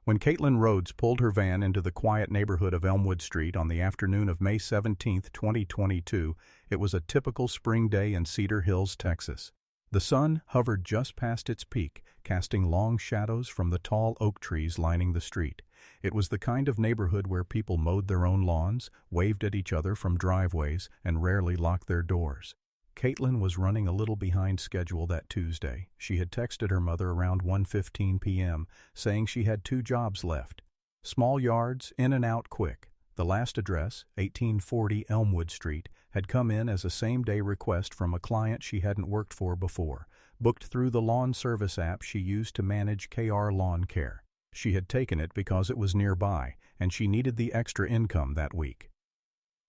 When Caitlin Rhodes pulled her van into the quiet neighborhood of Elmwood Street on the afternoon of May 17, 2022, it was a typical spring day in Cedar Hills, Texas. The sun hovered just past its peak, casting long shadows from the tall oak trees lining the street. It was the kind of neighborhood where people mowed their own lawns, waved at each other from driveways, and rarely locked their doors. Caitlin was running a little behind schedule that Tuesday. She had texted her mother around 1:15 p.m., saying she had 2 jobs left. Small yards, in and out quick. The last address, 1840 Elmwood Street, had come in as a same-day request from a client she hadn't worked for before, booked through the lawn service app she used to manage KR Lawn Care. She had taken it because it was nearby, and she needed the extra income that week.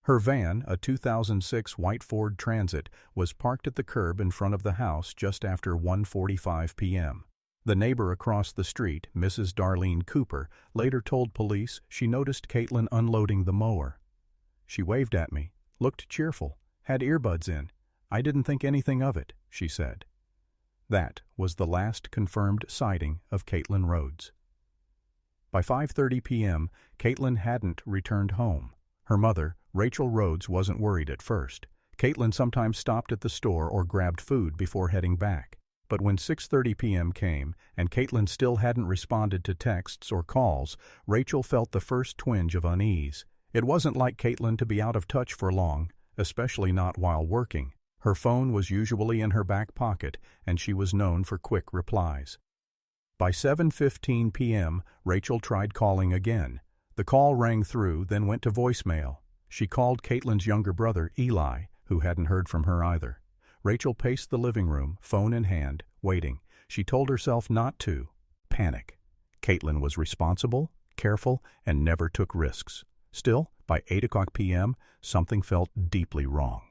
Her van, a 2006 white Ford Transit, was parked at the curb in front of the house just after 1:45 p.m. The neighbor across the street, Mrs. Darlene Cooper, later told police she noticed Caitlin unloading the mower. "She waved at me, looked cheerful, had earbuds in. I didn't think anything of it," she said. That was the last confirmed sighting of Caitlin Rhodes. By 5:30 p.m., Caitlin hadn't returned home. Her mother, Rachel Rhodes, wasn't worried at first. Caitlin sometimes stopped at the store or grabbed food before heading back. But when 6:30 p.m. came and Caitlin still hadn't responded to texts or calls, Rachel felt the first twinge of unease. It wasn't like Caitlin to be out of touch for long, especially not while working. Her phone was usually in her back pocket, and she was known for quick replies. By 7:15 p.m., Rachel tried calling again. The call rang through, then went to voicemail. She called Caitlin's younger brother, Eli, who hadn't heard from her either. Rachel paced the living room, phone in hand, waiting. She told herself not to panic. Caitlin was responsible, careful, and never took risks. Still, by 8 p.m., something felt deeply wrong.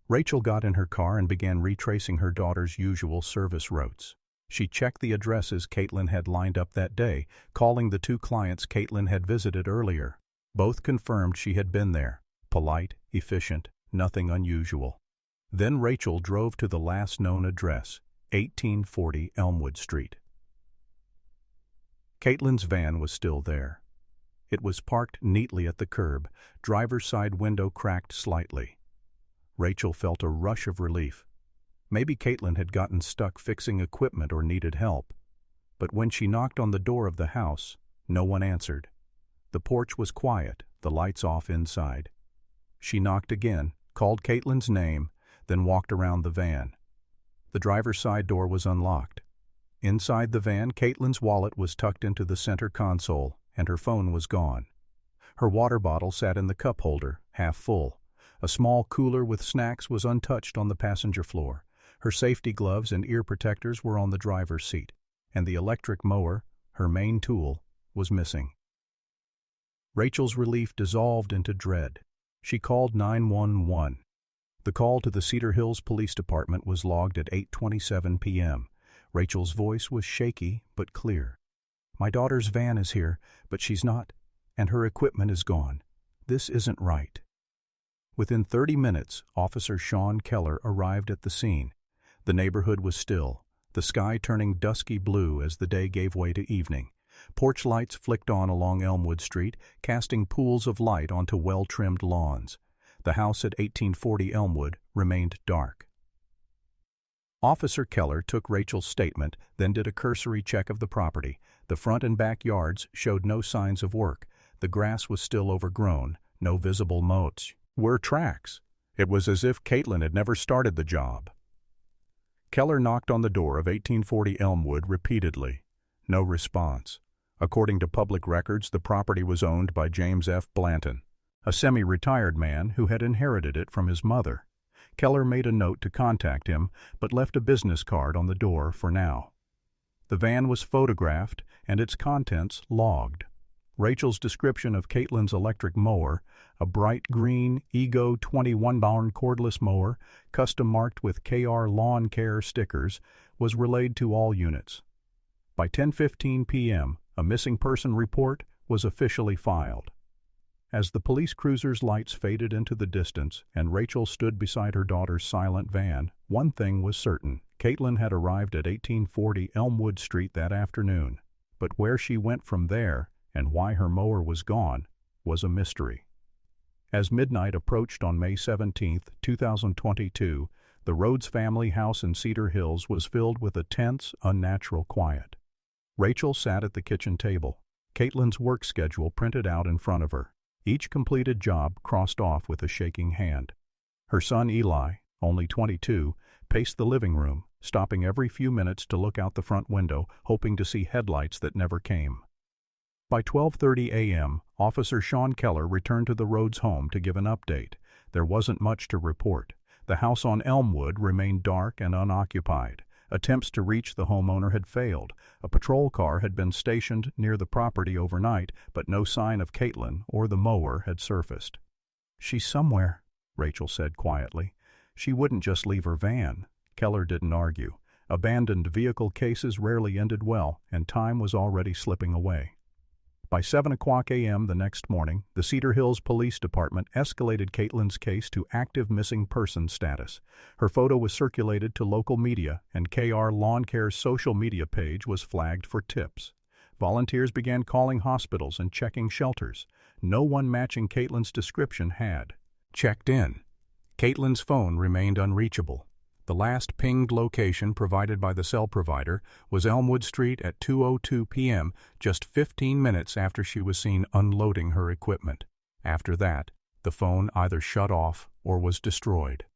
Rachel got in her car and began retracing her daughter's usual service routes. She checked the addresses Caitlin had lined up that day, calling the 2 clients Caitlin had visited earlier. Both confirmed she had been there. Polite, efficient, nothing unusual. Then Rachel drove to the last known address, 1840 Elmwood Street. Caitlin's van was still there. It was parked neatly at the curb, driver's side window cracked slightly. Rachel felt a rush of relief. Maybe Caitlin had gotten stuck fixing equipment or needed help. But when she knocked on the door of the house, no one answered. The porch was quiet, the lights off inside. She knocked again, called Caitlin's name, then walked around the van. The driver's side door was unlocked. Inside the van, Caitlin's wallet was tucked into the center console, and her phone was gone. Her water bottle sat in the cup holder, half full. A small cooler with snacks was untouched on the passenger floor. Her safety gloves and ear protectors were on the driver's seat, and the electric mower, her main tool, was missing. Rachel's relief dissolved into dread. She called 911. The call to the Cedar Hills Police Department was logged at 8:27 p.m. Rachel's voice was shaky but clear. "My daughter's van is here, but she's not, and her equipment is gone. This isn't right." Within 30 minutes, Officer Sean Keller arrived at the scene. The neighborhood was still, the sky turning dusky blue as the day gave way to evening. Porch lights flicked on along Elmwood Street, casting pools of light onto well-trimmed lawns. The house at 1840 Elmwood remained dark. Officer Keller took Rachel's statement, then did a cursory check of the property. The front and back yards showed no signs of work. The grass was still overgrown, no visible moats. Were tracks. It was as if Caitlin had never started the job. Keller knocked on the door of 1840 Elmwood repeatedly. No response. According to public records, the property was owned by James F. Blanton, a semi-retired man who had inherited it from his mother. Keller made a note to contact him, but left a business card on the door for now. The van was photographed and its contents logged. Rachel's description of Caitlin's electric mower, a bright green Ego 21-barn cordless mower, custom marked with KR Lawn Care stickers, was relayed to all units. By 10:15 p.m., a missing person report was officially filed. As the police cruiser's lights faded into the distance and Rachel stood beside her daughter's silent van, one thing was certain: Caitlin had arrived at 1840 Elmwood Street that afternoon. but where she went from there and why her mower was gone was a mystery. As midnight approached on May 17, 2022, the Rhodes family house in Cedar Hills was filled with a tense, unnatural quiet. Rachel sat at the kitchen table, Caitlin's work schedule printed out in front of her, each completed job crossed off with a shaking hand. Her son Eli, only 22, paced the living room, stopping every few minutes to look out the front window, hoping to see headlights that never came. By 12:30 a.m., Officer Sean Keller returned to the Rhodes home to give an update. There wasn't much to report. The house on Elmwood remained dark and unoccupied. Attempts to reach the homeowner had failed. A patrol car had been stationed near the property overnight, but no sign of Caitlin or the mower had surfaced. "She's somewhere," Rachel said quietly. "She wouldn't just leave her van." Keller didn't argue. Abandoned vehicle cases rarely ended well, and time was already slipping away. By 7 o'clock a.m. the next morning, the Cedar Hills Police Department escalated Caitlin's case to active missing person status. Her photo was circulated to local media, and KR Lawn Care's social media page was flagged for tips. Volunteers began calling hospitals and checking shelters. No one matching Caitlin's description had checked in. Caitlin's phone remained unreachable. The last pinged location provided by the cell provider was Elmwood Street at 2:02 p.m., just 15 minutes after she was seen unloading her equipment. After that, the phone either shut off or was destroyed.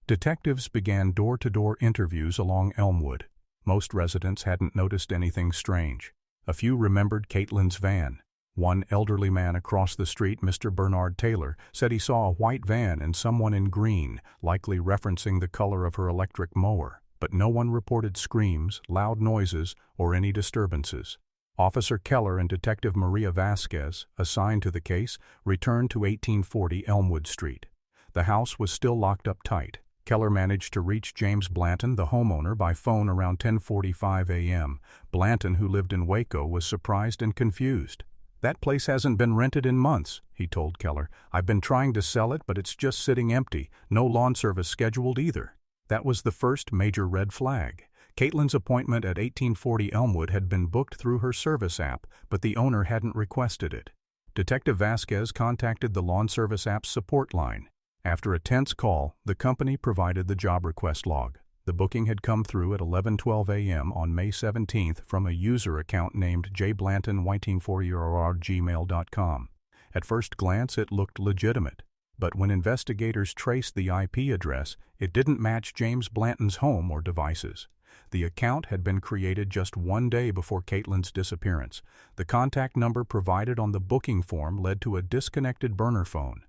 Detectives began door-to-door interviews along Elmwood. Most residents hadn't noticed anything strange. A few remembered Caitlin's van. One elderly man across the street, Mr. Bernard Taylor, said he saw a white van and someone in green, likely referencing the color of her electric mower, but no one reported screams, loud noises, or any disturbances. Officer Keller and Detective Maria Vasquez, assigned to the case, returned to 1840 Elmwood Street. The house was still locked up tight. Keller managed to reach James Blanton, the homeowner, by phone around 10:45 a.m. Blanton, who lived in Waco, was surprised and confused. "That place hasn't been rented in months," he told Keller. "I've been trying to sell it, but it's just sitting empty. No lawn service scheduled either." That was the first major red flag. Caitlin's appointment at 1840 Elmwood had been booked through her service app, but the owner hadn't requested it. Detective Vasquez contacted the lawn service app's support line. After a tense call, the company provided the job request log. The booking had come through at 11:12 a.m. on May 17th from a user account named jblanton184@gmail.com. At first glance, it looked legitimate, but when investigators traced the IP address, it didn't match James Blanton's home or devices. The account had been created just one day before Caitlin's disappearance. The contact number provided on the booking form led to a disconnected burner phone.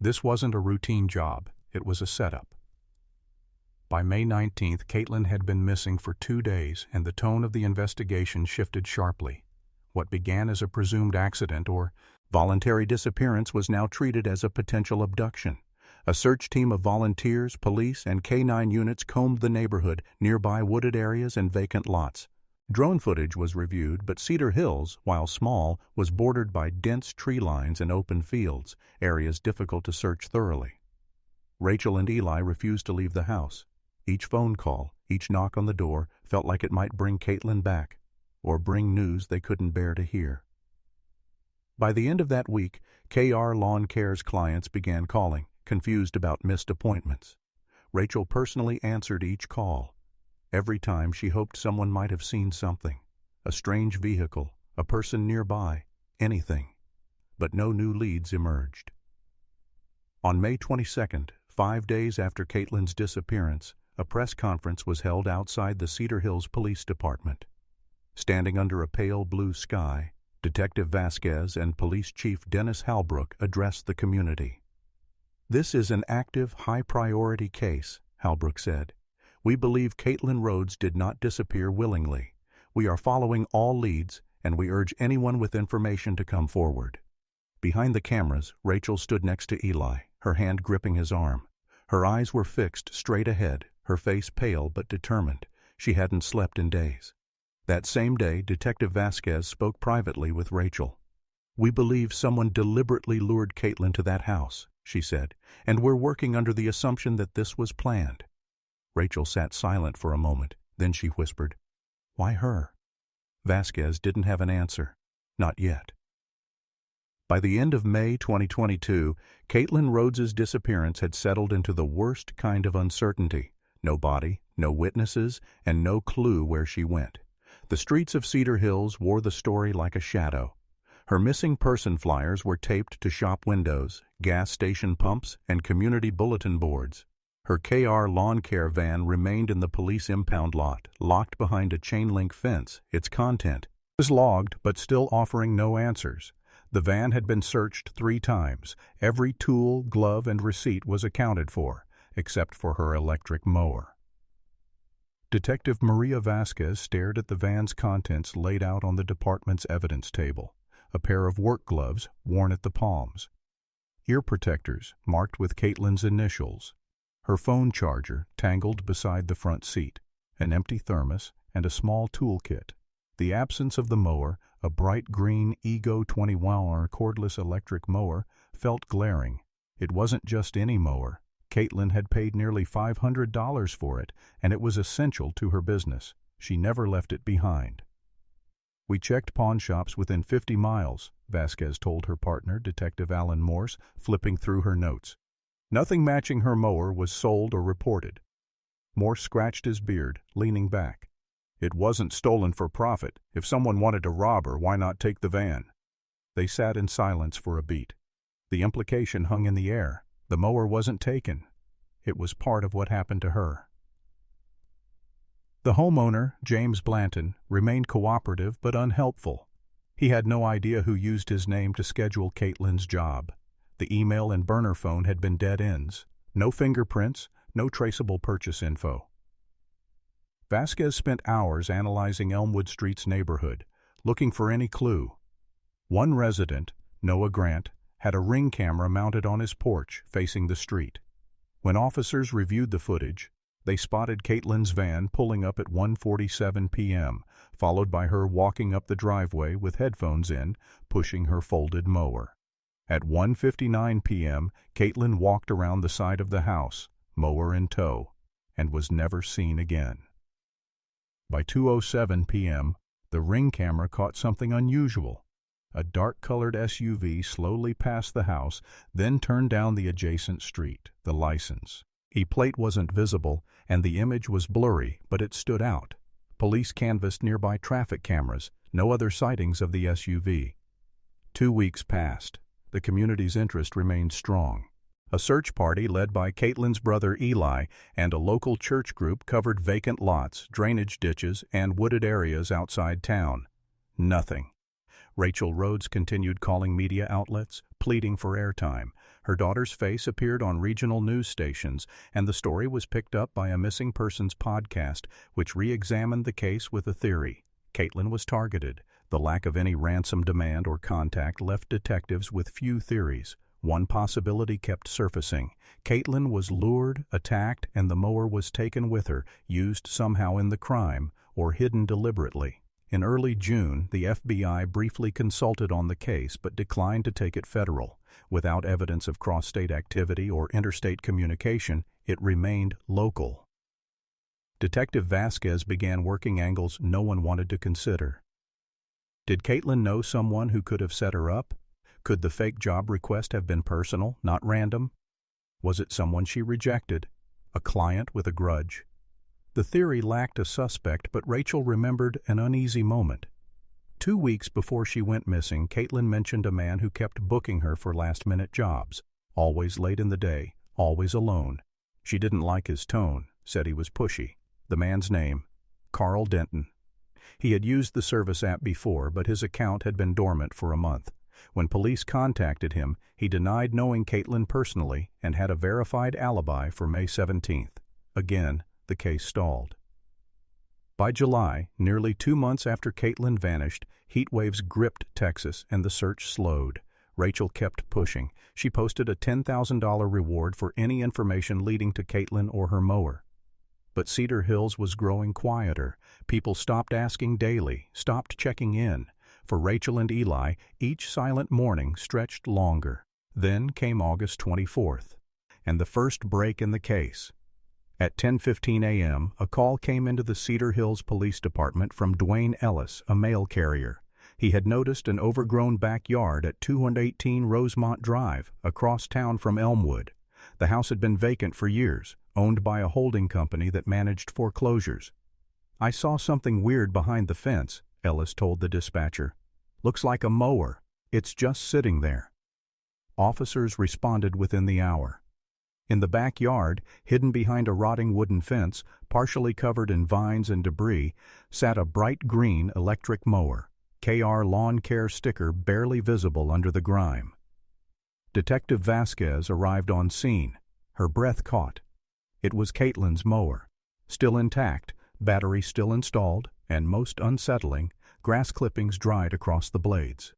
This wasn't a routine job, it was a setup. By May 19th, Caitlin had been missing for 2 days, and the tone of the investigation shifted sharply. What began as a presumed accident or voluntary disappearance was now treated as a potential abduction. A search team of volunteers, police, and K-9 units combed the neighborhood, nearby wooded areas and vacant lots. Drone footage was reviewed, but Cedar Hills, while small, was bordered by dense tree lines and open fields, areas difficult to search thoroughly. Rachel and Eli refused to leave the house. Each phone call, each knock on the door felt like it might bring Caitlin back, or bring news they couldn't bear to hear. By the end of that week, KR Lawn Care's clients began calling, confused about missed appointments. Rachel personally answered each call. Every time she hoped someone might have seen something, a strange vehicle, a person nearby, anything. But no new leads emerged. On May 22nd, 5 days after Caitlin's disappearance, a press conference was held outside the Cedar Hills Police Department. Standing under a pale blue sky, Detective Vasquez and Police Chief Dennis Halbrook addressed the community. "This is an active, high-priority case," Halbrook said. "We believe Caitlin Rhodes did not disappear willingly. We are following all leads, and we urge anyone with information to come forward." Behind the cameras, Rachel stood next to Eli, her hand gripping his arm. Her eyes were fixed straight ahead, her face pale but determined. She hadn't slept in days. That same day, Detective Vasquez spoke privately with Rachel. "We believe someone deliberately lured Caitlin to that house," she said, "and we're working under the assumption that this was planned." Rachel sat silent for a moment, then she whispered, "Why her?" Vasquez didn't have an answer. Not yet. By the end of May 2022, Caitlin Rhodes's disappearance had settled into the worst kind of uncertainty. No body, no witnesses, and no clue where she went. The streets of Cedar Hills wore the story like a shadow. Her missing person flyers were taped to shop windows, gas station pumps, and community bulletin boards. Her KR lawn care van remained in the police impound lot, locked behind a chain-link fence. Its content was logged, but still offering no answers. The van had been searched 3 times. Every tool, glove, and receipt was accounted for, except for her electric mower. Detective Maria Vasquez stared at the van's contents laid out on the department's evidence table. A pair of work gloves worn at the palms. Ear protectors marked with Caitlin's initials. Her phone charger tangled beside the front seat. An empty thermos and a small toolkit. The absence of the mower, a bright green Ego 21 cordless electric mower, felt glaring. It wasn't just any mower. Caitlin had paid nearly $500 for it, and it was essential to her business. She never left it behind. "We checked pawn shops within 50 miles, Vasquez told her partner, Detective Alan Morse, flipping through her notes. Nothing matching her mower was sold or reported. Morse scratched his beard, leaning back. "It wasn't stolen for profit. If someone wanted to rob her, why not take the van?" They sat in silence for a beat. The implication hung in the air. The mower wasn't taken. It was part of what happened to her. The homeowner, James Blanton, remained cooperative but unhelpful. He had no idea who used his name to schedule Caitlin's job. The email and burner phone had been dead ends. No fingerprints, no traceable purchase info. Vasquez spent hours analyzing Elmwood Street's neighborhood, looking for any clue. One resident, Noah Grant, had a ring camera mounted on his porch facing the street. When officers reviewed the footage, they spotted Caitlin's van pulling up at 1:47 p.m., followed by her walking up the driveway with headphones in, pushing her folded mower. At 1:59 p.m., Caitlin walked around the side of the house, mower in tow, and was never seen again. By 2:07 p.m., the ring camera caught something unusual. A dark-colored SUV slowly passed the house, then turned down the adjacent street. The license plate wasn't visible, and the image was blurry, but it stood out. Police canvassed nearby traffic cameras. No other sightings of the SUV. 2 weeks passed. The community's interest remained strong. A search party led by Caitlin's brother Eli and a local church group covered vacant lots, drainage ditches, and wooded areas outside town. Nothing. Rachel Rhodes continued calling media outlets, pleading for airtime. Her daughter's face appeared on regional news stations, and the story was picked up by a missing persons podcast, which re-examined the case with a theory. Caitlin was targeted. The lack of any ransom demand or contact left detectives with few theories. One possibility kept surfacing. Caitlin was lured, attacked, and the mower was taken with her, used somehow in the crime, or hidden deliberately. In early June, the FBI briefly consulted on the case but declined to take it federal. Without evidence of cross-state activity or interstate communication, it remained local. Detective Vasquez began working angles no one wanted to consider. Did Caitlin know someone who could have set her up? Could the fake job request have been personal, not random? Was it someone she rejected? A client with a grudge? The theory lacked a suspect, but Rachel remembered an uneasy moment. 2 weeks before she went missing, Caitlin mentioned a man who kept booking her for last-minute jobs, always late in the day, always alone. She didn't like his tone, said he was pushy. The man's name, Carl Denton. He had used the service app before, but his account had been dormant for a month. When police contacted him, he denied knowing Caitlin personally and had a verified alibi for May 17th. Again, the case stalled. By July, nearly 2 months after Caitlin vanished, heat waves gripped Texas and the search slowed. Rachel kept pushing. She posted a $10,000 reward for any information leading to Caitlin or her mower. But Cedar Hills was growing quieter. People stopped asking daily, stopped checking in. For Rachel and Eli, each silent morning stretched longer. Then came August 24th, and the first break in the case. At 10:15 a.m., a call came into the Cedar Hills Police Department from Dwayne Ellis, a mail carrier. He had noticed an overgrown backyard at 218 Rosemont Drive, across town from Elmwood. The house had been vacant for years, owned by a holding company that managed foreclosures. "I saw something weird behind the fence," Ellis told the dispatcher. "Looks like a mower. It's just sitting there." Officers responded within the hour. In the backyard, hidden behind a rotting wooden fence, partially covered in vines and debris, sat a bright green electric mower, KR Lawn Care sticker barely visible under the grime. Detective Vasquez arrived on scene. Her breath caught. It was Caitlin's mower. Still intact, battery still installed, and most unsettling, grass clippings dried across the blades.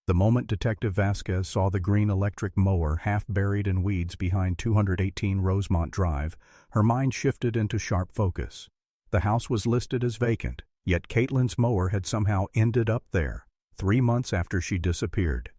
The moment Detective Vasquez saw the green electric mower half buried in weeds behind 218 Rosemont Drive, her mind shifted into sharp focus. The house was listed as vacant, yet Caitlin's mower had somehow ended up there, 3 months after she disappeared.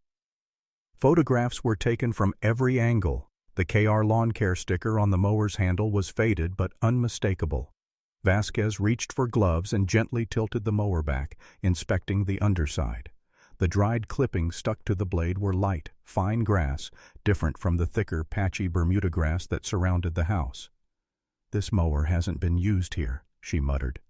Photographs were taken from every angle. The KR Lawn Care sticker on the mower's handle was faded but unmistakable. Vasquez reached for gloves and gently tilted the mower back, inspecting the underside. The dried clippings stuck to the blade were light, fine grass, different from the thicker, patchy Bermuda grass that surrounded the house. "This mower hasn't been used here," she muttered.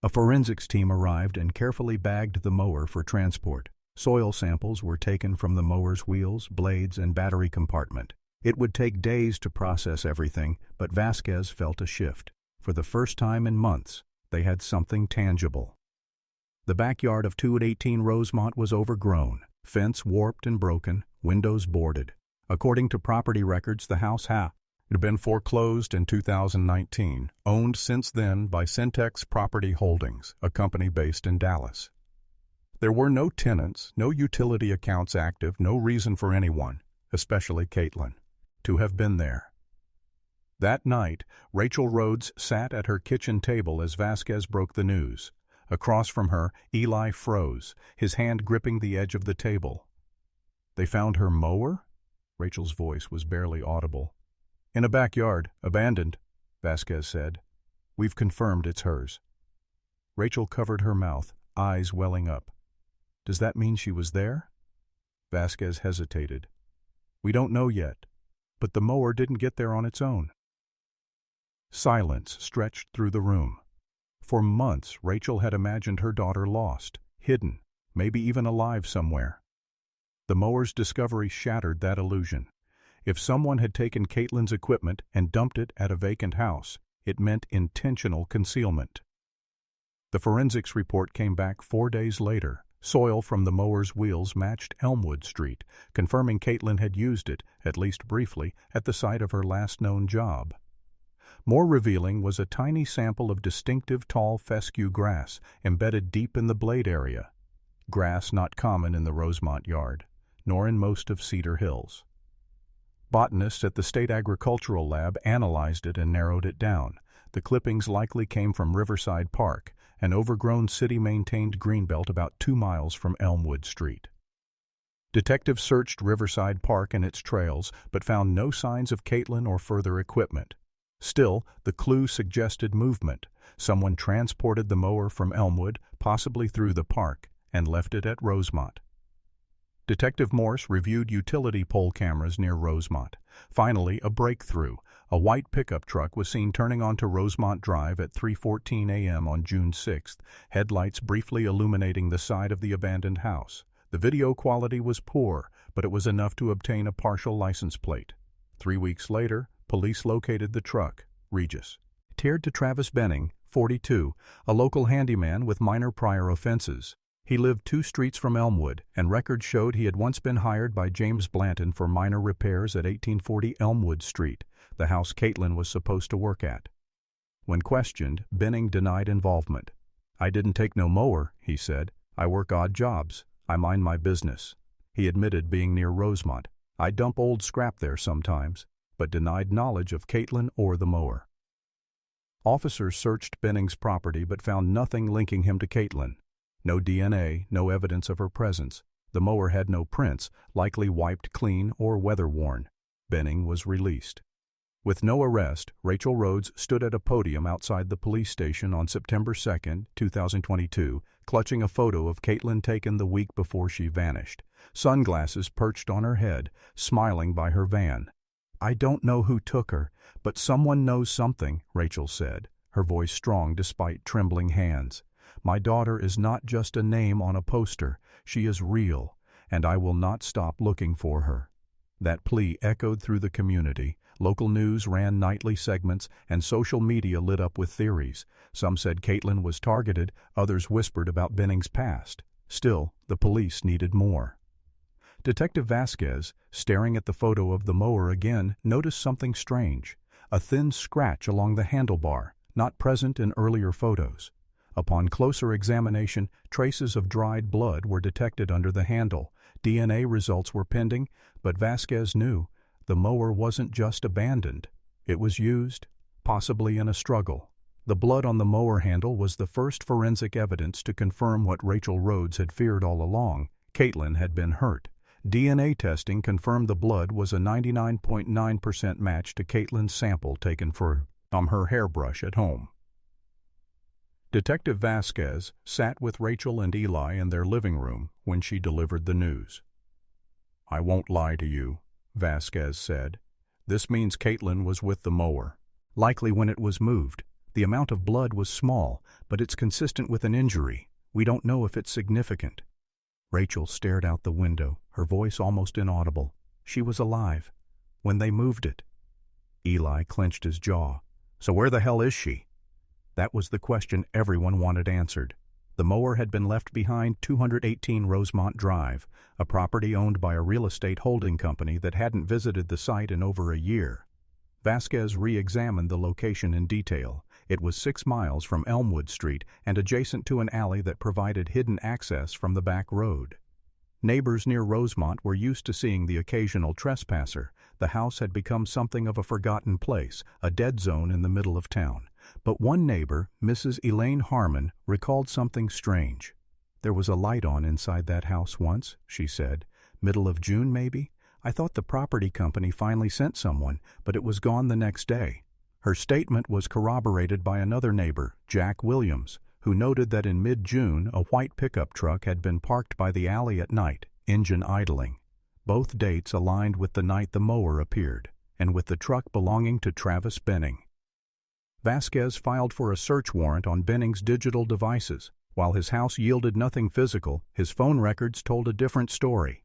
A forensics team arrived and carefully bagged the mower for transport. Soil samples were taken from the mower's wheels, blades, and battery compartment. It would take days to process everything, but Vasquez felt a shift. For the first time in months, they had something tangible. The backyard of 218 Rosemont was overgrown, fence warped and broken, windows boarded. According to property records, the house had been foreclosed in 2019, owned since then by Syntex Property Holdings, a company based in Dallas. There were no tenants, no utility accounts active, no reason for anyone, especially Caitlin, to have been there. That night, Rachel Rhodes sat at her kitchen table as Vasquez broke the news. Across from her, Eli froze, his hand gripping the edge of the table. "They found her mower?" Rachel's voice was barely audible. "In a backyard, abandoned," Vasquez said. "We've confirmed it's hers." Rachel covered her mouth, eyes welling up. "Does that mean she was there?" Vasquez hesitated. "We don't know yet, but the mower didn't get there on its own." Silence stretched through the room. For months, Rachel had imagined her daughter lost, hidden, maybe even alive somewhere. The mower's discovery shattered that illusion. If someone had taken Caitlin's equipment and dumped it at a vacant house, it meant intentional concealment. The forensics report came back 4 days later. Soil from the mower's wheels matched Elmwood Street, confirming Caitlin had used it, at least briefly, at the site of her last known job. More revealing was a tiny sample of distinctive tall fescue grass embedded deep in the blade area, grass not common in the Rosemont yard, nor in most of Cedar Hills. Botanists at the State Agricultural Lab analyzed it and narrowed it down. The clippings likely came from Riverside Park, an overgrown city-maintained greenbelt about 2 miles from Elmwood Street. Detectives searched Riverside Park and its trails, but found no signs of Caitlin or further equipment. Still, the clue suggested movement. Someone transported the mower from Elmwood, possibly through the park, and left it at Rosemont. Detective Morse reviewed utility pole cameras near Rosemont. Finally, a breakthrough. A white pickup truck was seen turning onto Rosemont Drive at 3:14 a.m. on June 6th, headlights briefly illuminating the side of the abandoned house. The video quality was poor, but it was enough to obtain a partial license plate. 3 weeks later, police located the truck, Regis. Tiered to Travis Benning, 42, a local handyman with minor prior offenses. He lived 2 streets from Elmwood, and records showed he had once been hired by James Blanton for minor repairs at 1840 Elmwood Street, the house Caitlin was supposed to work at. When questioned, Benning denied involvement. "I didn't take no mower," he said. "I work odd jobs. I mind my business." He admitted being near Rosemont. "I dump old scrap there sometimes," but denied knowledge of Caitlin or the mower. Officers searched Benning's property but found nothing linking him to Caitlin. No DNA, no evidence of her presence. The mower had no prints, likely wiped clean or weather-worn. Benning was released. With no arrest, Rachel Rhodes stood at a podium outside the police station on September 2, 2022, clutching a photo of Caitlin taken the week before she vanished, sunglasses perched on her head, smiling by her van. "I don't know who took her, but someone knows something," Rachel said, her voice strong despite trembling hands. "My daughter is not just a name on a poster, she is real, and I will not stop looking for her." That plea echoed through the community. Local news ran nightly segments, and social media lit up with theories. Some said Caitlin was targeted, others whispered about Benning's past. Still, the police needed more. Detective Vasquez, staring at the photo of the mower again, noticed something strange. A thin scratch along the handlebar, not present in earlier photos. Upon closer examination, traces of dried blood were detected under the handle. DNA results were pending, but Vasquez knew the mower wasn't just abandoned. It was used, possibly in a struggle. The blood on the mower handle was the first forensic evidence to confirm what Rachel Rhodes had feared all along. Caitlin had been hurt. DNA testing confirmed the blood was a 99.9% match to Caitlin's sample taken from her hairbrush at home. Detective Vasquez sat with Rachel and Eli in their living room when she delivered the news. "I won't lie to you," Vasquez said. "This means Caitlin was with the mower. Likely when it was moved. The amount of blood was small, but it's consistent with an injury. We don't know if it's significant." Rachel stared out the window, her voice almost inaudible. She was alive. When they moved it. Eli clenched his jaw. "So where the hell is she?" That was the question everyone wanted answered. The mower had been left behind 218 Rosemont Drive, a property owned by a real estate holding company that hadn't visited the site in over a year. Vasquez re-examined the location in detail. It was 6 miles from Elmwood Street and adjacent to an alley that provided hidden access from the back road. Neighbors near Rosemont were used to seeing the occasional trespasser. The house had become something of a forgotten place, a dead zone in the middle of town. But one neighbor, Mrs. Elaine Harmon, recalled something strange. "There was a light on inside that house once," she said. "Middle of June, maybe? I thought the property company finally sent someone, but it was gone the next day." Her statement was corroborated by another neighbor, Jack Williams, who noted that in mid-June a white pickup truck had been parked by the alley at night, engine idling. Both dates aligned with the night the mower appeared, and with the truck belonging to Travis Benning. Vasquez filed for a search warrant on Benning's digital devices. While his house yielded nothing physical, his phone records told a different story.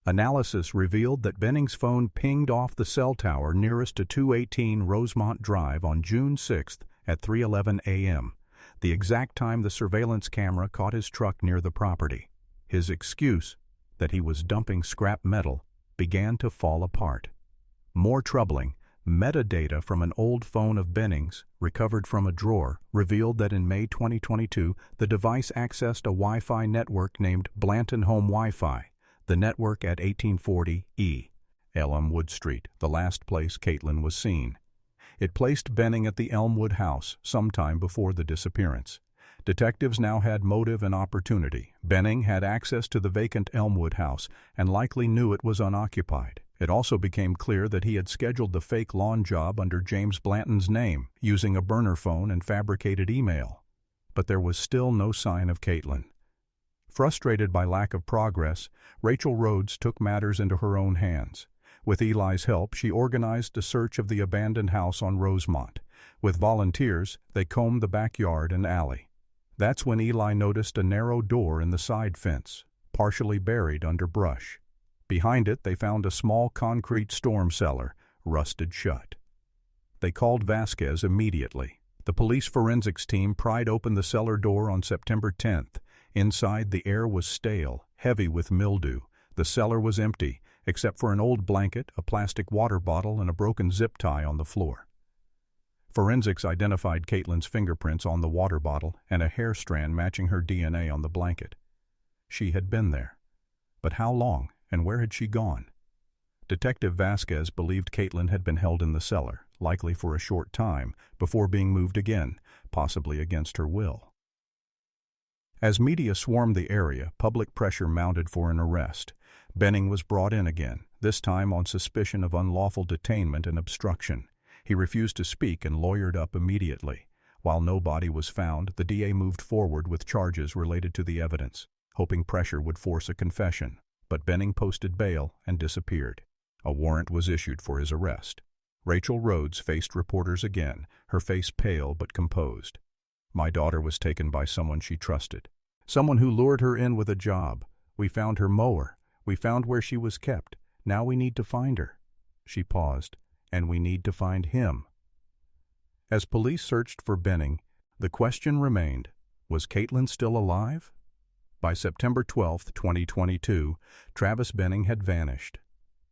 Analysis revealed that Benning's phone pinged off the cell tower nearest to 218 Rosemont Drive on June 6 at 3:11 a.m., the exact time the surveillance camera caught his truck near the property. His excuse, that he was dumping scrap metal, began to fall apart. More troubling, metadata from an old phone of Benning's, recovered from a drawer, revealed that in May 2022 the device accessed a Wi-Fi network named Blanton Home Wi-Fi, the network at 1840 E. Elmwood Street, the last place Caitlin was seen. It placed Benning at the Elmwood house sometime before the disappearance. Detectives now had motive and opportunity. Benning had access to the vacant Elmwood house and likely knew it was unoccupied. It also became clear that he had scheduled the fake lawn job under James Blanton's name, using a burner phone and fabricated email. But there was still no sign of Caitlin. Frustrated by lack of progress, Rachel Rhodes took matters into her own hands. With Eli's help, she organized a search of the abandoned house on Rosemont. With volunteers, they combed the backyard and alley. That's when Eli noticed a narrow door in the side fence, partially buried under brush. Behind it, they found a small concrete storm cellar, rusted shut. They called Vasquez immediately. The police forensics team pried open the cellar door on September 10th. Inside, the air was stale, heavy with mildew. The cellar was empty, except for an old blanket, a plastic water bottle, and a broken zip tie on the floor. Forensics identified Caitlin's fingerprints on the water bottle and a hair strand matching her DNA on the blanket. She had been there. But how long, and where had she gone? Detective Vasquez believed Caitlin had been held in the cellar, likely for a short time, before being moved again, possibly against her will. As media swarmed the area, public pressure mounted for an arrest. Benning was brought in again, this time on suspicion of unlawful detainment and obstruction. He refused to speak and lawyered up immediately. While no body was found, the DA moved forward with charges related to the evidence, hoping pressure would force a confession. But Benning posted bail and disappeared. A warrant was issued for his arrest. Rachel Rhodes faced reporters again, her face pale but composed. "My daughter was taken by someone she trusted. Someone who lured her in with a job. We found her mower. We found where she was kept. Now we need to find her." She paused. "And we need to find him." As police searched for Benning, the question remained, was Caitlin still alive? By September 12, 2022, Travis Benning had vanished.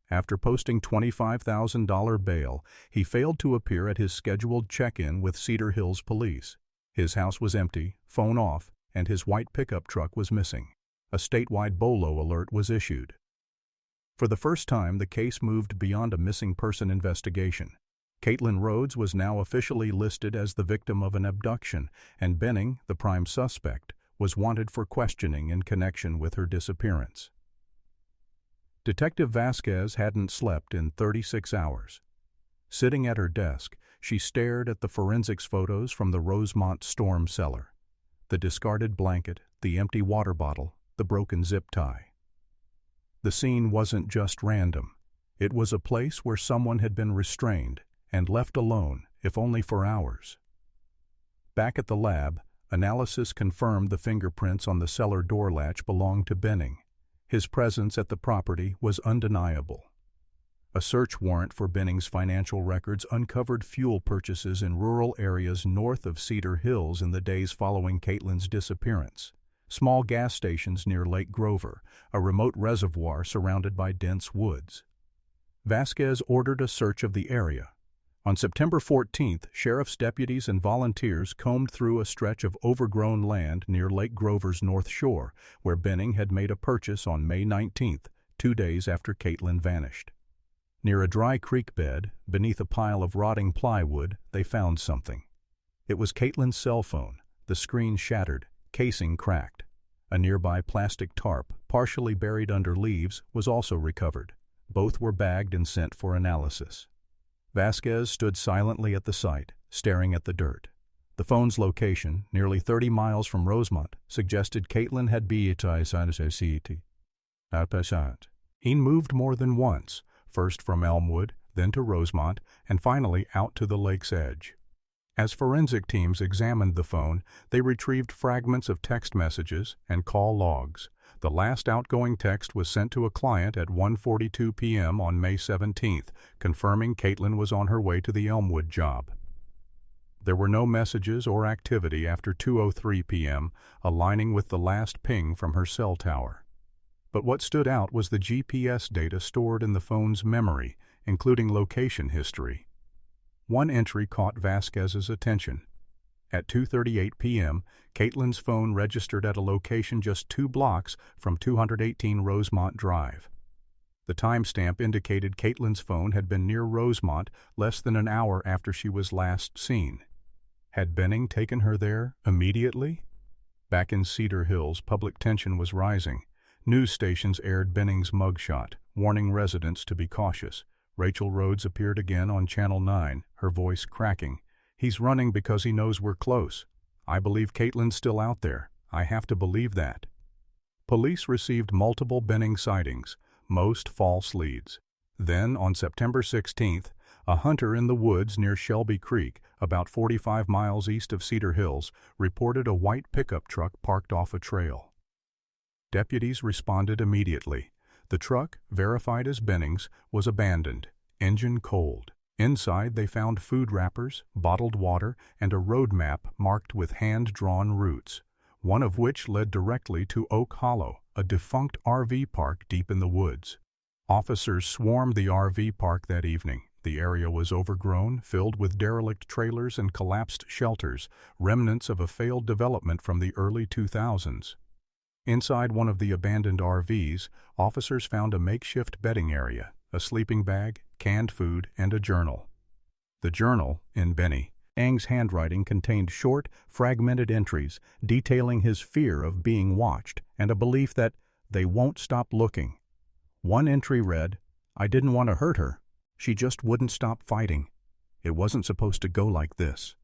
After posting $25,000 bail, he failed to appear at his scheduled check-in with Cedar Hills Police. His house was empty, phone off, and his white pickup truck was missing. A statewide BOLO alert was issued. For the first time, the case moved beyond a missing person investigation. Caitlin Rhodes was now officially listed as the victim of an abduction, and Benning, the prime suspect, was wanted for questioning in connection with her disappearance. Detective Vasquez hadn't slept in 36 hours. Sitting at her desk, she stared at the forensics photos from the Rosemont storm cellar. The discarded blanket, the empty water bottle, the broken zip tie. The scene wasn't just random. It was a place where someone had been restrained and left alone, if only for hours. Back at the lab, analysis confirmed the fingerprints on the cellar door latch belonged to Benning. His presence at the property was undeniable. A search warrant for Benning's financial records uncovered fuel purchases in rural areas north of Cedar Hills in the days following Caitlin's disappearance. Small gas stations near Lake Grover, a remote reservoir surrounded by dense woods. Vasquez ordered a search of the area. On September 14th, sheriff's deputies and volunteers combed through a stretch of overgrown land near Lake Grover's north shore, where Benning had made a purchase on May 19th, 2 days after Caitlin vanished. Near a dry creek bed, beneath a pile of rotting plywood, they found something. It was Caitlin's cell phone, the screen shattered, casing cracked. A nearby plastic tarp, partially buried under leaves, was also recovered. Both were bagged and sent for analysis. Vasquez stood silently at the site, staring at the dirt. The phone's location, nearly 30 miles from Rosemont, suggested Caitlin had been at. He moved more than once, first from Elmwood, then to Rosemont, and finally out to the lake's edge. As forensic teams examined the phone, they retrieved fragments of text messages and call logs. The last outgoing text was sent to a client at 1:42 p.m. on May 17th, confirming Caitlin was on her way to the Elmwood job. There were no messages or activity after 2:03 p.m., aligning with the last ping from her cell tower. But what stood out was the GPS data stored in the phone's memory, including location history. One entry caught Vasquez's attention. At 2:38 p.m., Caitlin's phone registered at a location just 2 blocks from 218 Rosemont Drive. The timestamp indicated Caitlin's phone had been near Rosemont less than an hour after she was last seen. Had Benning taken her there immediately? Back in Cedar Hills, public tension was rising. News stations aired Benning's mugshot, warning residents to be cautious. Rachel Rhodes appeared again on Channel 9, her voice cracking. "He's running because he knows we're close. I believe Caitlin's still out there. I have to believe that." Police received multiple Benning sightings, most false leads. Then, on September 16th, a hunter in the woods near Shelby Creek, about 45 miles east of Cedar Hills, reported a white pickup truck parked off a trail. Deputies responded immediately. The truck, verified as Benning's, was abandoned, engine cold. Inside they found food wrappers, bottled water, and a road map marked with hand-drawn routes, one of which led directly to Oak Hollow, a defunct RV park deep in the woods. Officers swarmed the RV park that evening. The area was overgrown, filled with derelict trailers and collapsed shelters, remnants of a failed development from the early 2000s. Inside one of the abandoned RVs, officers found a makeshift bedding area, a sleeping bag, canned food, and a journal. The journal, in Benning's handwriting, contained short, fragmented entries detailing his fear of being watched and a belief that they won't stop looking. One entry read, "I didn't want to hurt her. She just wouldn't stop fighting." It wasn't supposed to go like this.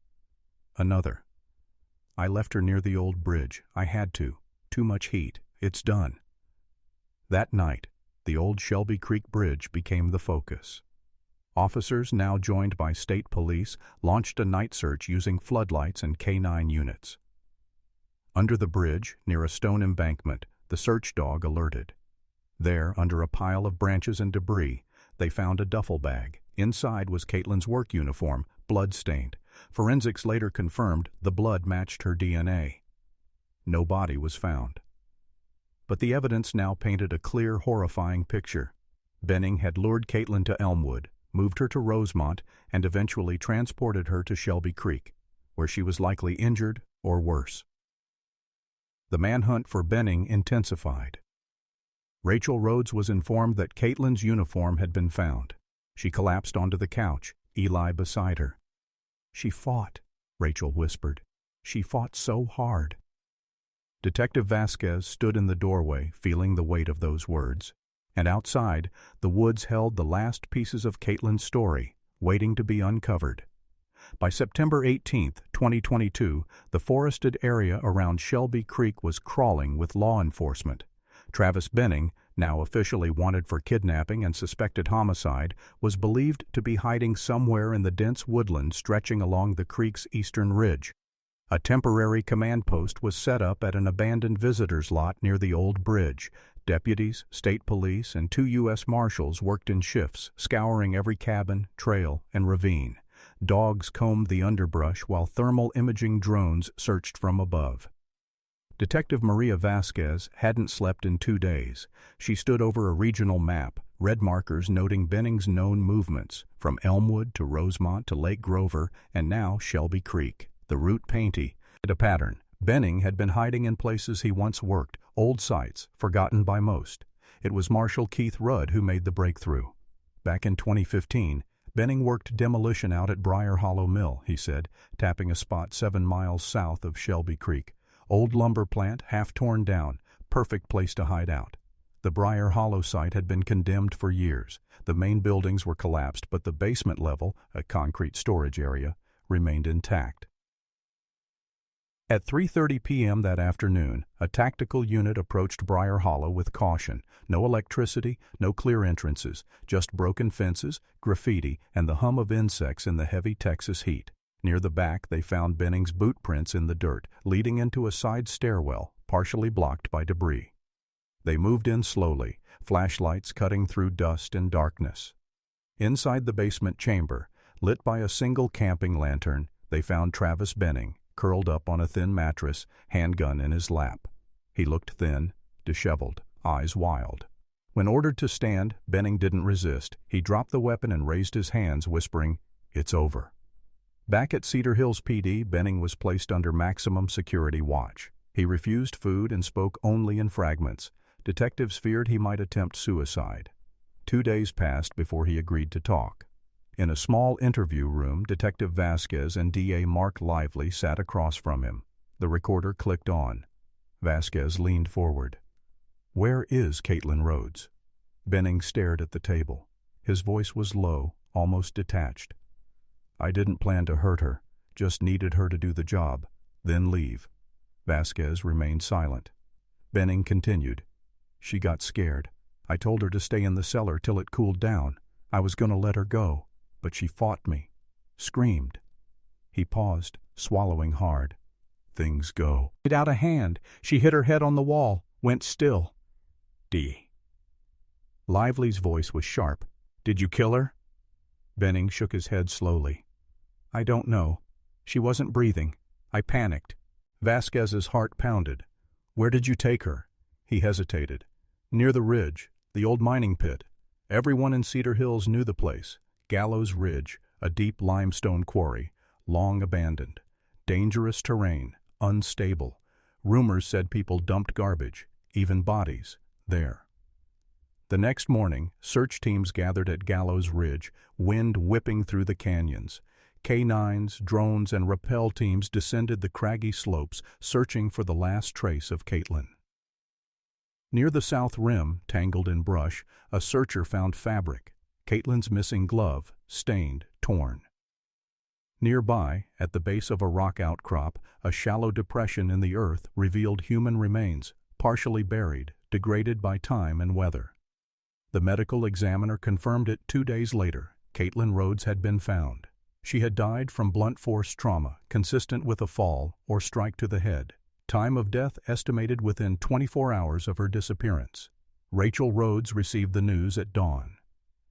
Another. I left her near the old bridge. I had to. Too much heat. It's done. That night, the old Shelby Creek Bridge became the focus. Officers, now joined by state police, launched a night search using floodlights and K-9 units. Under the bridge, near a stone embankment, the search dog alerted. There, under a pile of branches and debris, they found a duffel bag. Inside was Caitlin's work uniform, blood-stained. Forensics later confirmed the blood matched her DNA. No body was found. But the evidence now painted a clear, horrifying picture. Benning had lured Caitlin to Elmwood, moved her to Rosemont, and eventually transported her to Shelby Creek, where she was likely injured or worse. The manhunt for Benning intensified. Rachel Rhodes was informed that Caitlin's uniform had been found. She collapsed onto the couch, Eli beside her. "She fought," Rachel whispered. "She fought so hard." Detective Vasquez stood in the doorway, feeling the weight of those words. And outside, the woods held the last pieces of Caitlin's story, waiting to be uncovered. By September 18, 2022, the forested area around Shelby Creek was crawling with law enforcement. Travis Benning, now officially wanted for kidnapping and suspected homicide, was believed to be hiding somewhere in the dense woodland stretching along the creek's eastern ridge. A temporary command post was set up at an abandoned visitors' lot near the old bridge. Deputies, state police, and 2 U.S. Marshals worked in shifts, scouring every cabin, trail, and ravine. Dogs combed the underbrush while thermal imaging drones searched from above. Detective Maria Vasquez hadn't slept in 2 days. She stood over a regional map, red markers noting Benning's known movements, from Elmwood to Rosemont to Lake Grover, and now Shelby Creek. The route painted a pattern. Benning had been hiding in places he once worked, old sites, forgotten by most. It was Marshal Keith Rudd who made the breakthrough. Back in 2015, Benning worked demolition out at Briar Hollow Mill, he said, tapping a spot 7 miles south of Shelby Creek. Old lumber plant, half torn down, perfect place to hide out. The Briar Hollow site had been condemned for years. The main buildings were collapsed, but the basement level, a concrete storage area, remained intact. At 3:30 p.m. that afternoon, a tactical unit approached Briar Hollow with caution. No electricity, no clear entrances, just broken fences, graffiti, and the hum of insects in the heavy Texas heat. Near the back, they found Benning's boot prints in the dirt, leading into a side stairwell, partially blocked by debris. They moved in slowly, flashlights cutting through dust and darkness. Inside the basement chamber, lit by a single camping lantern, they found Travis Benning, curled up on a thin mattress, handgun in his lap. He looked thin, disheveled, eyes wild. When ordered to stand, Benning didn't resist. He dropped the weapon and raised his hands, whispering, "It's over." Back at Cedar Hills PD, Benning was placed under maximum security watch. He refused food and spoke only in fragments. Detectives feared he might attempt suicide. 2 days passed before he agreed to talk. In a small interview room, Detective Vasquez and DA Mark Lively sat across from him. The recorder clicked on. Vasquez leaned forward. "Where is Caitlin Rhodes?" Benning stared at the table. His voice was low, almost detached. "I didn't plan to hurt her, just needed her to do the job, then leave." Vasquez remained silent. Benning continued. "She got scared. I told her to stay in the cellar till it cooled down. I was going to let her go, but she fought me, screamed." He paused, swallowing hard. "Things go out of hand. She hit her head on the wall, went still." Lively's voice was sharp. "Did you kill her?" Benning shook his head slowly. "I don't know. She wasn't breathing. I panicked." Vasquez's heart pounded. "Where did you take her?" He hesitated. "Near the ridge, the old mining pit. Everyone in Cedar Hills knew the place. Gallows Ridge, a deep limestone quarry, long abandoned. Dangerous terrain, unstable. Rumors said people dumped garbage, even bodies, there." The next morning, search teams gathered at Gallows Ridge, wind whipping through the canyons. K-9s, drones, and rappel teams descended the craggy slopes, searching for the last trace of Caitlin. Near the south rim, tangled in brush, a searcher found fabric. Caitlin's missing glove, stained, torn. Nearby, at the base of a rock outcrop, a shallow depression in the earth revealed human remains, partially buried, degraded by time and weather. The medical examiner confirmed it 2 days later. Caitlin Rhodes had been found. She had died from blunt force trauma, consistent with a fall or strike to the head. Time of death estimated within 24 hours of her disappearance. Rachel Rhodes received the news at dawn.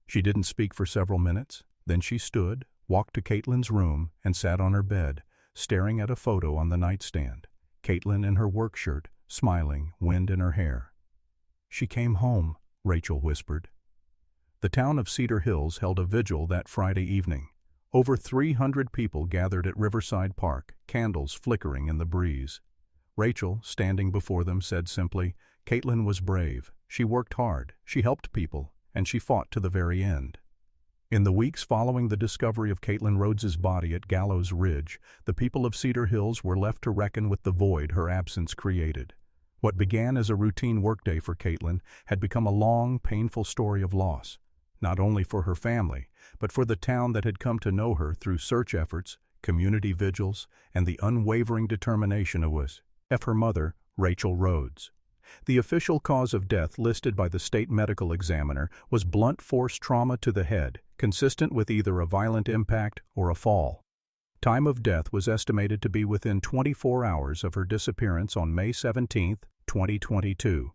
She didn't speak for several minutes. Then she stood, walked to Caitlin's room, and sat on her bed, staring at a photo on the nightstand. Caitlin in her work shirt, smiling, wind in her hair. "She came home," Rachel whispered. The town of Cedar Hills held a vigil that Friday evening. Over 300 people gathered at Riverside Park, candles flickering in the breeze. Rachel, standing before them, said simply, "Caitlin was brave. She worked hard, she helped people, and she fought to the very end." In the weeks following the discovery of Caitlin Rhodes's body at Gallows Ridge, the people of Cedar Hills were left to reckon with the void her absence created. What began as a routine workday for Caitlin had become a long, painful story of loss, not only for her family, but for the town that had come to know her through search efforts, community vigils, and the unwavering determination of her mother, Rachel Rhodes. The official cause of death listed by the state medical examiner was blunt force trauma to the head, consistent with either a violent impact or a fall. Time of death was estimated to be within 24 hours of her disappearance on May 17, 2022.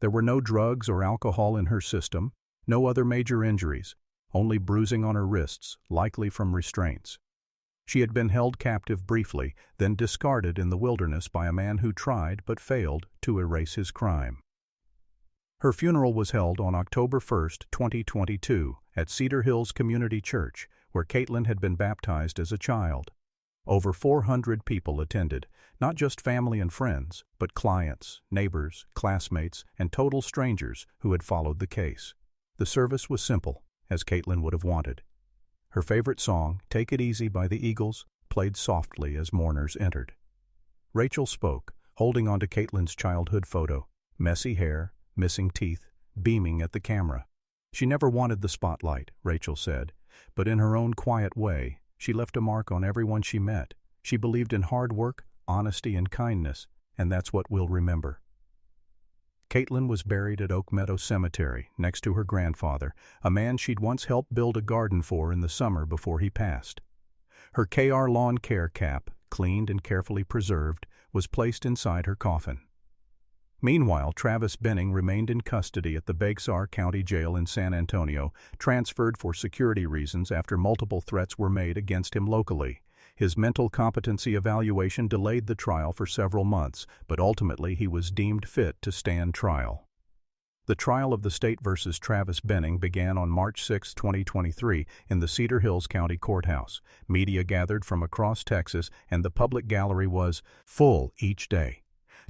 There were no drugs or alcohol in her system, no other major injuries, only bruising on her wrists, likely from restraints. She had been held captive briefly, then discarded in the wilderness by a man who tried but failed to erase his crime. Her funeral was held on October 1, 2022, at Cedar Hills Community Church, where Caitlin had been baptized as a child. Over 400 people attended, not just family and friends, but clients, neighbors, classmates, and total strangers who had followed the case. The service was simple, as Caitlin would have wanted. Her favorite song, "Take It Easy" by the Eagles, played softly as mourners entered. Rachel spoke, holding onto Caitlin's childhood photo, messy hair, missing teeth, beaming at the camera. She never wanted the spotlight, Rachel said, but in her own quiet way, she left a mark on everyone she met. She believed in hard work, honesty, and kindness, and that's what we'll remember. Caitlin was buried at Oak Meadow Cemetery, next to her grandfather, a man she'd once helped build a garden for in the summer before he passed. Her KR Lawn Care cap, cleaned and carefully preserved, was placed inside her coffin. Meanwhile, Travis Benning remained in custody at the Bexar County Jail in San Antonio, transferred for security reasons after multiple threats were made against him locally. His mental competency evaluation delayed the trial for several months, but ultimately he was deemed fit to stand trial. The trial of the state versus Travis Benning began on March 6, 2023, in the Cedar Hills County Courthouse. Media gathered from across Texas, and the public gallery was full each day.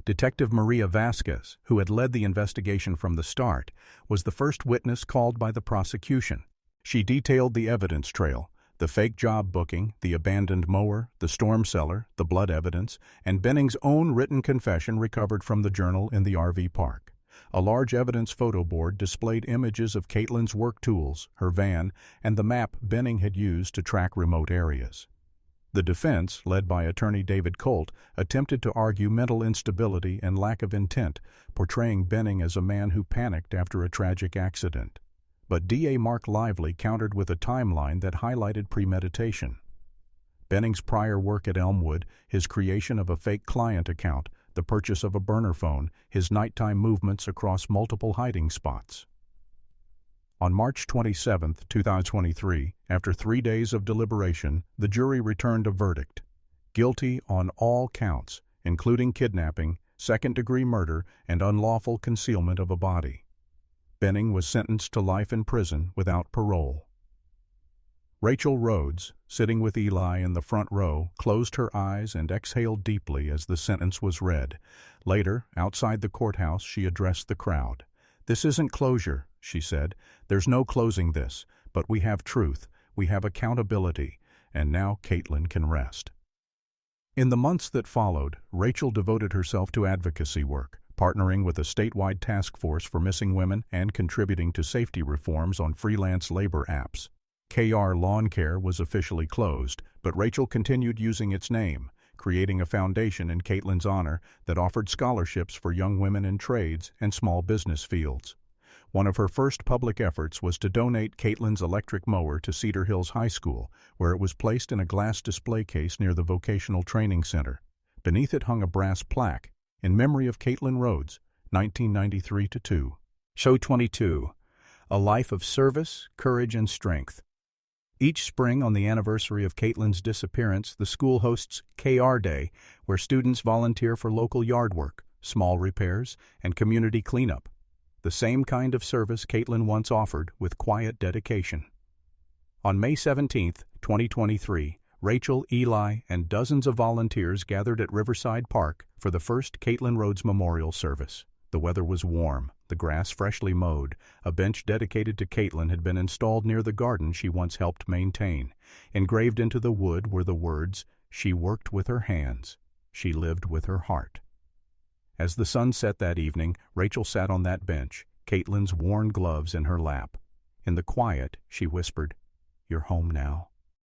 Detective Maria Vasquez, who had led the investigation from the start, was the first witness called by the prosecution. She detailed the evidence trail: the fake job booking, the abandoned mower, the storm cellar, the blood evidence, and Benning's own written confession recovered from the journal in the RV park. A large evidence photo board displayed images of Caitlin's work tools, her van, and the map Benning had used to track remote areas. The defense, led by attorney David Colt, attempted to argue mental instability and lack of intent, portraying Benning as a man who panicked after a tragic accident. But DA Mark Lively countered with a timeline that highlighted premeditation. Benning's prior work at Elmwood, his creation of a fake client account, the purchase of a burner phone, his nighttime movements across multiple hiding spots. On March 27, 2023, after 3 days of deliberation, the jury returned a verdict: guilty on all counts, including kidnapping, second-degree murder, and unlawful concealment of a body. Benning was sentenced to life in prison without parole. Rachel Rhodes, sitting with Eli in the front row, closed her eyes and exhaled deeply as the sentence was read. Later, outside the courthouse, she addressed the crowd. "This isn't closure," she said. "There's no closing this, but we have truth, we have accountability, and now Caitlin can rest." In the months that followed, Rachel devoted herself to advocacy work, partnering with a statewide task force for missing women and contributing to safety reforms on freelance labor apps. KR Lawn Care was officially closed, but Rachel continued using its name, creating a foundation in Caitlin's honor that offered scholarships for young women in trades and small business fields. One of her first public efforts was to donate Caitlin's electric mower to Cedar Hills High School, where it was placed in a glass display case near the Vocational Training Center. Beneath it hung a brass plaque, in memory of Caitlin Rhodes, 1993-2. Show 22. A life of service, courage, and strength. Each spring on the anniversary of Caitlin's disappearance, the school hosts KR Day, where students volunteer for local yard work, small repairs, and community cleanup. The same kind of service Caitlin once offered with quiet dedication. On May 17, 2023, Rachel, Eli, and dozens of volunteers gathered at Riverside Park for the first Caitlin Rhodes Memorial Service. The weather was warm, the grass freshly mowed. A bench dedicated to Caitlin had been installed near the garden she once helped maintain. Engraved into the wood were the words, "She worked with her hands. She lived with her heart." As the sun set that evening, Rachel sat on that bench, Caitlin's worn gloves in her lap. In the quiet, she whispered, "You're home now."